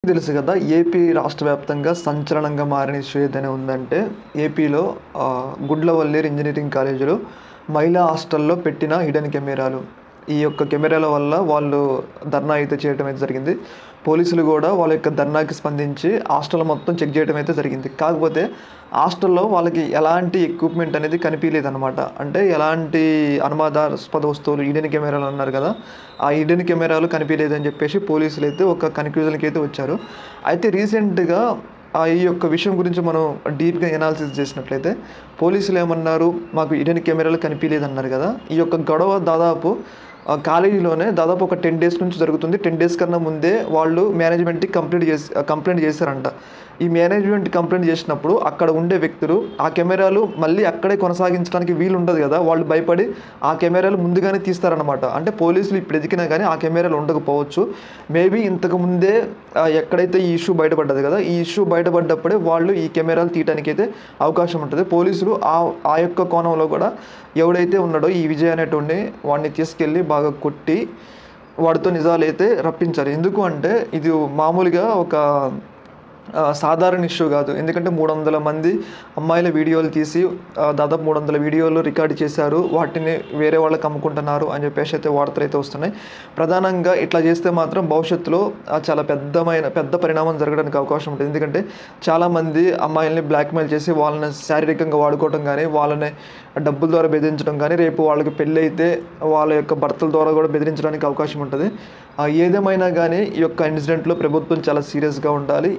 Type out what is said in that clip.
తెలుసు కదా! ఏపీ రాష్ట్ర వ్యాప్తంగా సంచలనంగా మారిన ఇష్యూ ఏదైనా ఉందంటే, ఏపీలో గుండ్లవల్లేరు ఇంజినీరింగ్ కాలేజీలో మహిళా హాస్టల్‌లో పెట్టిన హిడెన్ కెమెరాలు. ఈ యొక్క కెమెరాల వల్ల వాళ్ళు ధర్నా అయితే చేయటం అయితే జరిగింది. పోలీసులు గూడా వాళ్ళ యొక్క ధర్నాకి స్పందించి హాస్టల్ మొత్తం చెక్ జేయడం అయితే జరిగింది. కాకపోతే హాస్టల్‌లో వాళ్ళకి ఎలాంటి ఎక్విప్‌మెంట్ అనేది కనిపియలేదనమాట. అంటే ఎలాంటి అనుమానాస్పద వస్తువులు హిడెన్ కెమెరాలు అన్నారు గదా! ఆ హిడెన్ కెమెరాలు కనిపియలేదని జెప్పేసి పోలీసులైతే ఒక కన్‌క్లూజన్‌కైతే వచ్చారు. అయితే రీసెంట్‌గా ఈ యొక్క విషయం గురించి మనం డీప్‌గా ఎనాలిసిస్ చేసినట్లయితే పోలీసులేమన్నారు, మాకు హిడెన్ కెమెరాలు కనిపియలేదన్నారు గదా! ఈ యొక్క గొడవ దాదాపు కాలేజీలోనే దాదాపు ఒక 10 డేస్ నుంచి జరుగుతుంది. 10 డేస్ కన్నా ముందే వాళ్ళు మేనేజ్‌మెంట్‌కి కంప్లెయింట్ చేశారంట. ఈ మేనేజ్‌మెంట్ కంప్లెయింట్ చేసినప్పుడు అక్కడ ఉండే వ్యక్తులు ఆ కెమెరాలు మళ్ళీ అక్కడే కొనసాగించడానికి వీలుండదు గదా! వాళ్ళు భయపడి ఆ కెమెరాలు ముందుగానే తీస్తారనమాట. అంటే పోలీసులు ఇప్పుడు ఎతికినా గానీ ఆ కెమెరాలు ఉండకపోవచ్చు. మేబీ ఇంతకు ముందే ఎక్కడైతే ఈ ఇష్యూ బయటపడ్డది గదా! ఈ ఇష్యూ బయటపడ్డప్పుడే వాళ్ళు ఈ కెమెరాలు తీయటానికైతే అవకాశం ఉంటది. పోలీసులు ఆ యొక్క కోణంలో గూడా ఎవడైతే ఉన్నాడో ఈ విజయ్ అనేటోడిని వాడిని తీసుకెళ్ళి బాగా కొట్టి వాడితో నిజాలైతే రప్పించారు. ఎందుకు అంటే ఇది మామూలుగా ఒక సాధారణ ఇష్యూ గాదు. ఎందుకంటే 300 మంది అమ్మాయిల వీడియోలు తీసి దాదాపు 300 వీడియోలు రికార్డ్ చేశారు. వాటిని వేరే వాళ్ళకి అమ్ముకుంటున్నారు అని జెప్పేసి అయితే వార్తలైతే వస్తున్నాయి. ప్రధానంగా ఇట్లా జేస్తే మాత్రం భవిష్యత్తులో చాలా పెద్ద పరిణామం జరగడానికి అవకాశం ఉంటుంది. ఎందుకంటే చాలామంది అమ్మాయిల్ని బ్లాక్‌మెయిల్ చేసి వాళ్ళని శారీరకంగా వాడుకోవటం గానీ, వాళ్ళని డబ్బుల ద్వారా బెదిరించడం గానీ, రేపు వాళ్ళకి పెళ్ళైతే వాళ్ళ యొక్క భర్తల ద్వారా గూడా బెదిరించడానికి అవకాశం ఉంటది. ఏదేమైనా గానీ ఈ యొక్క ఇన్సిడెంట్‌లో ప్రభుత్వం చాలా సీరియస్‌గా ఉండాలి.